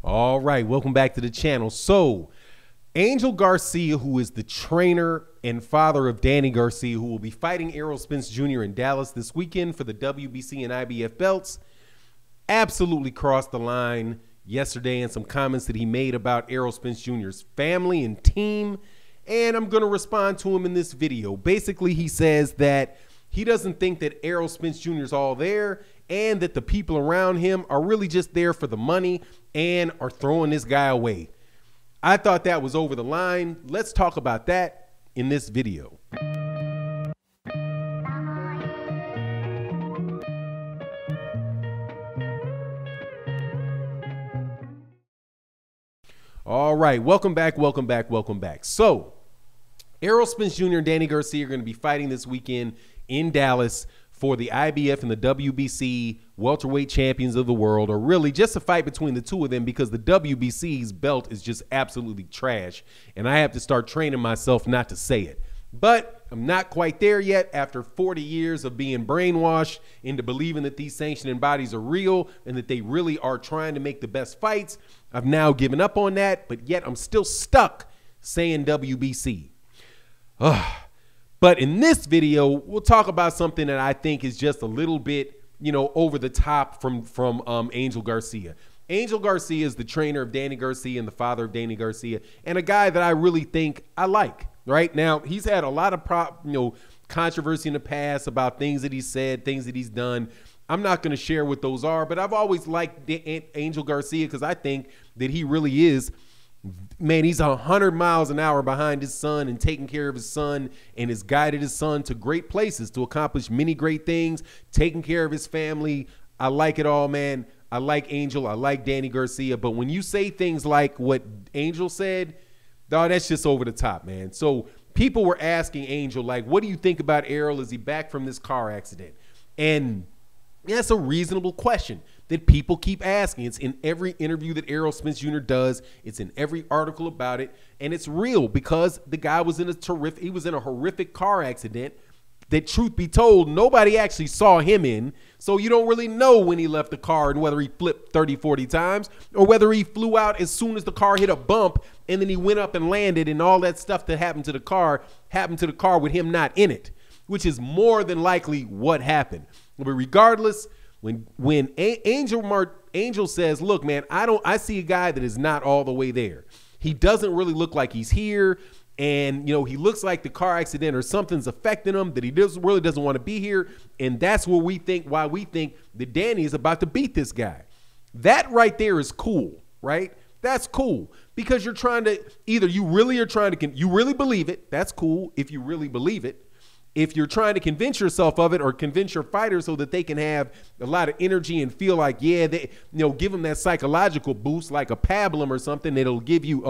All right, welcome back to the channel. So, Angel Garcia, who is the trainer and father of Danny Garcia, who will be fighting Errol Spence Jr. in Dallas this weekend for the WBC and IBF belts, absolutely crossed the line yesterday in some comments that he made about Errol Spence Jr.'s family and team, and I'm going to respond to him in this video. Basically, he says that he doesn't think that Errol Spence Jr. is all there and that the people around him are really just there for the money and are throwing this guy away. I thought that was over the line. Let's talk about that in this video. All right, welcome back, welcome back, welcome back. So, Errol Spence Jr. and Danny Garcia are going to be fighting this weekend in Dallas for the IBF and the WBC welterweight champions of the world, or really just a fight between the two of them because the WBC's belt is just absolutely trash, and I have to start training myself not to say it. But I'm not quite there yet after 40 years of being brainwashed into believing that these sanctioning bodies are real and that they really are trying to make the best fights. I've now given up on that, but yet I'm still stuck saying WBC. But in this video, we'll talk about something that I think is just a little bit, over the top from Angel Garcia. Angel Garcia is the trainer of Danny Garcia and the father of Danny Garcia, and a guy that I really think I like. Right now, he's had a lot of controversy in the past about things that he's said, things that he's done. I'm not going to share what those are, but I've always liked Angel Garcia because I think that he really is. Man, he's 100 miles an hour behind his son and taking care of his son, and has guided his son to great places to accomplish many great things, taking care of his family. I like it all, man. I like Angel. I like Danny Garcia. But when you say things like what Angel said, dog, that's just over the top, man. So people were asking Angel, like, what do you think about Errol? Is he back from this car accident? And that's a reasonable question that people keep asking. It's in every interview that Errol Spence Jr. does. It's in every article about it. And it's real because the guy was in a horrific car accident that, truth be told, nobody actually saw him in. So you don't really know when he left the car and whether he flipped 30, 40 times or whether he flew out as soon as the car hit a bump and then he went up and landed, and all that stuff that happened to the car with him not in it, which is more than likely what happened. But regardless, when Angel says, look, man, I see a guy that is not all the way there. He doesn't really look like he's here. And, he looks like the car accident or something's affecting him, that he really doesn't want to be here. And that's why we think that Danny is about to beat this guy. That right there is cool, right? That's cool because you're trying to you really believe it. That's cool if you really believe it. If you're trying to convince yourself of it or convince your fighters so that they can have a lot of energy and feel like, yeah, they, give them that psychological boost like a pablum or something that'll give you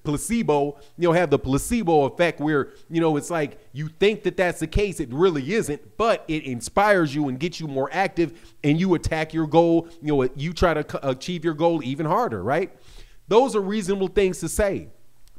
placebo, have the placebo effect where, it's like you think that that's the case. It really isn't, but it inspires you and gets you more active and you attack your goal. You try to achieve your goal even harder, right? Those are reasonable things to say.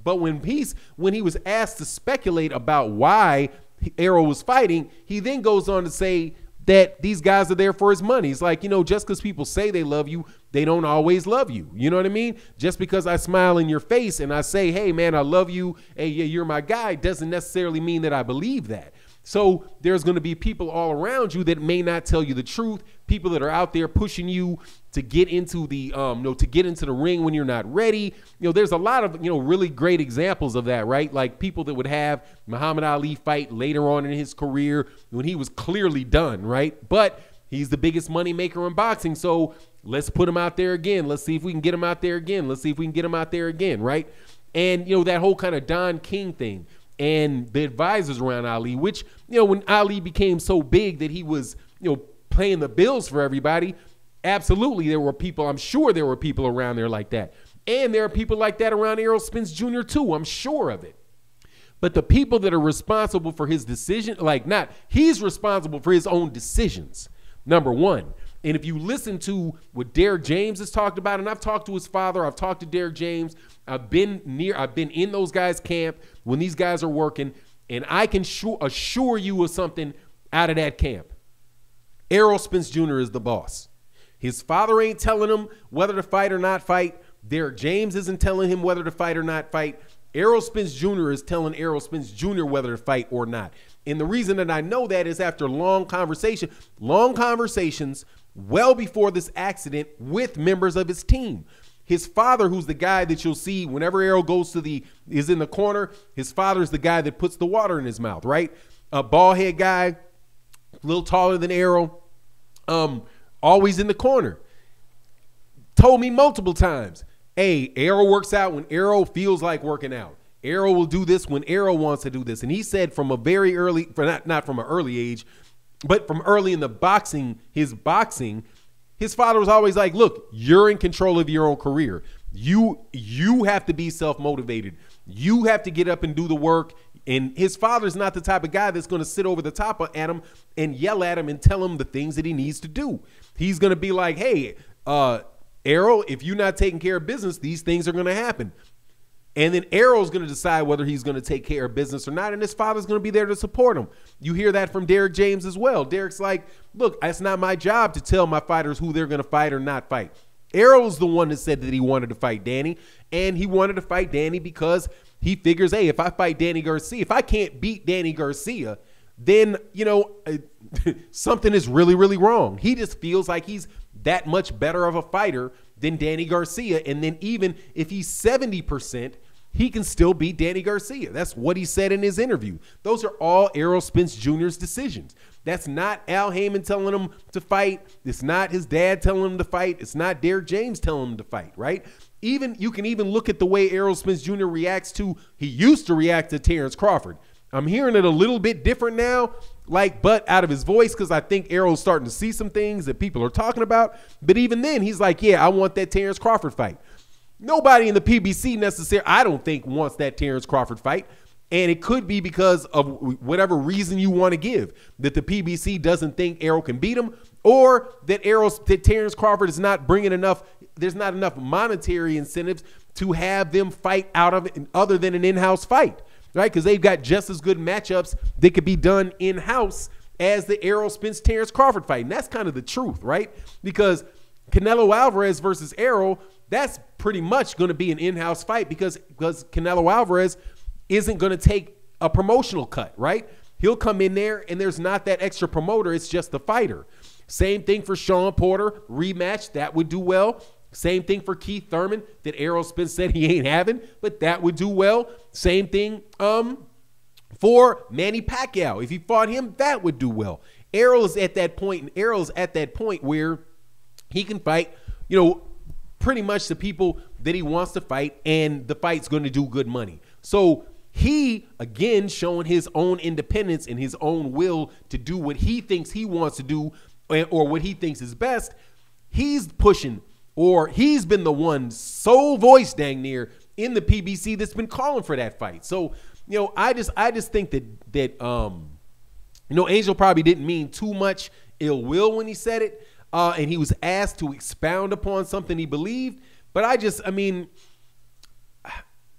But when he was asked to speculate about why Errol was fighting, he then goes on to say that these guys are there for his money. It's like, just because people say they love you, they don't always love you. You know what I mean? Just because I smile in your face and I say, hey, man, I love you, hey, yeah, you're my guy, doesn't necessarily mean that I believe that. So there's going to be people all around you that may not tell you the truth, people that are out there pushing you to get into the ring when you're not ready. There's a lot of really great examples of that, right? Like people that would have Muhammad Ali fight later on in his career when he was clearly done, right? But he's the biggest money maker in boxing, so let's put him out there again. Let's see if we can get him out there again. Let's see if we can get him out there again, right? And that whole kind of Don King thing. And the advisors around Ali, which, when Ali became so big that he was, paying the bills for everybody, absolutely there were people, I'm sure there were people around there like that. And there are people like that around Errol Spence Jr. too, I'm sure of it. But the people that are responsible for his decision, he's responsible for his own decisions, number one. And if you listen to what Derek James has talked about, and I've talked to his father, I've talked to Derek James, I've been in those guys' camp when these guys are working, and I can assure you of something out of that camp. Errol Spence Jr. is the boss. His father ain't telling him whether to fight or not fight. Derek James isn't telling him whether to fight or not fight. Errol Spence Jr. is telling Errol Spence Jr. whether to fight or not. And the reason that I know that is after long conversations well before this accident with members of his team. His father, who's the guy that you'll see whenever Errol is in the corner, his father's the guy that puts the water in his mouth, right? A bald head guy, a little taller than Errol, always in the corner. Told me multiple times, hey, Errol works out when Errol feels like working out. Errol will do this when Errol wants to do this. And he said from a very early, not from an early age, but from early in the boxing, his father was always like, look, you're in control of your own career. You have to be self-motivated. You have to get up and do the work. And his father's not the type of guy that's going to sit over the top at him and yell at him and tell him the things that he needs to do. He's going to be like, hey, Errol, if you're not taking care of business, these things are going to happen. And then Errol's going to decide whether he's going to take care of business or not, and his father's going to be there to support him. You hear that from Derek James as well. Derek's like, look, it's not my job to tell my fighters who they're going to fight or not fight. Errol's the one that said that he wanted to fight Danny, and he wanted to fight Danny because he figures, hey, if I fight Danny Garcia, if I can't beat Danny Garcia, then, something is really, really wrong. He just feels like he's that much better of a fighter than Danny Garcia, and then even if he's 70%, he can still beat Danny Garcia. That's what he said in his interview. Those are all Errol Spence Jr.'s decisions. That's not Al Heyman telling him to fight. It's not his dad telling him to fight. It's not Derek James telling him to fight, right? You can even look at the way Errol Spence Jr. he used to react to Terrence Crawford. I'm hearing it a little bit different now, but out of his voice, because I think Errol's starting to see some things that people are talking about. But even then, he's like, yeah, I want that Terrence Crawford fight. Nobody in the PBC necessarily, I don't think, wants that Terrence Crawford fight. And it could be because of whatever reason you want to give, that the PBC doesn't think Errol can beat him, or that Terrence Crawford is not bringing enough, there's not enough monetary incentives to have them fight out of it other than an in-house fight, right? Because they've got just as good matchups that could be done in-house as the Errol Spence Terrence Crawford fight. And that's kind of the truth, right? Because Canelo Alvarez versus Errol, that's pretty much going to be an in-house fight because Canelo Alvarez isn't going to take a promotional cut, right? He'll come in there and there's not that extra promoter. It's just the fighter. Same thing for Sean Porter, rematch, that would do well. Same thing for Keith Thurman that Errol Spence said he ain't having, but that would do well. Same thing for Manny Pacquiao. If he fought him, that would do well. Errol's at that point where he can fight, pretty much the people that he wants to fight, and the fight's going to do good money. So he, again, showing his own independence and his own will to do what he thinks he wants to do or what he thinks is best, he's pushing, or he's been the one sole voice dang near in the PBC that's been calling for that fight. So, I just think that Angel probably didn't mean too much ill will when he said it. And he was asked to expound upon something he believed. But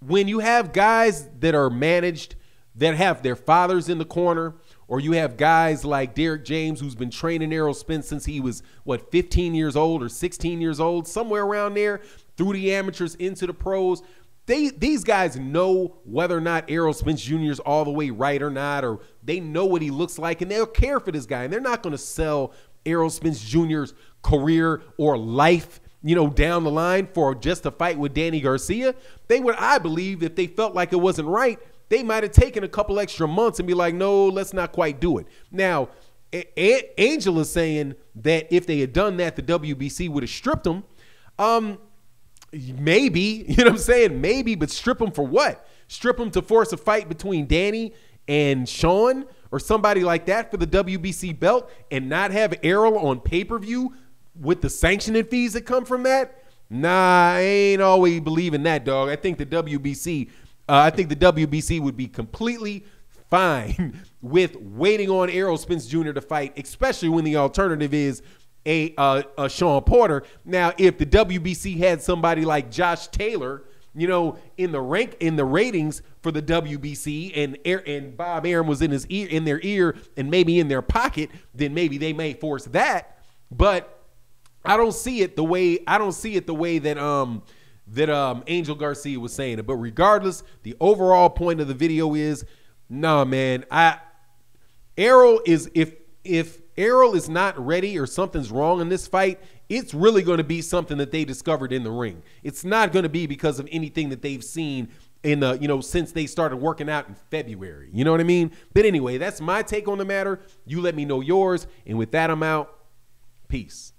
when you have guys that are managed, that have their fathers in the corner, or you have guys like Derek James, who's been training Errol Spence since he was, 15 years old or 16 years old, somewhere around there, through the amateurs into the pros, these guys know whether or not Errol Spence Jr. is all the way right or not, or they know what he looks like, and they'll care for this guy. And they're not going to sell Errol Spence Jr.'s career or life, down the line for just a fight with Danny Garcia. They would, I believe, if they felt like it wasn't right, they might have taken a couple extra months and be like, no, let's not quite do it. Now, Angel is saying that if they had done that, the WBC would have stripped him. Maybe, maybe, but strip him for what? Strip him to force a fight between Danny and Sean or somebody like that for the WBC belt and not have Errol on pay-per-view with the sanctioning fees that come from that? Nah, I ain't always believing that, dog. I think the WBC would be completely fine with waiting on Errol Spence Jr. to fight, especially when the alternative is a Sean Porter. Now, if the WBC had somebody like Josh Taylor, in the ratings for the WBC, and Bob Arum was in their ear, and maybe in their pocket, then maybe they may force that. But I don't see it the way that Angel Garcia was saying it. But regardless, the overall point of the video is, nah, man. Errol is if Errol is not ready or something's wrong in this fight, it's really going to be something that they discovered in the ring. It's not going to be because of anything that they've seen in the, since they started working out in February. You know what I mean? But anyway, that's my take on the matter. You let me know yours. And with that, I'm out. Peace.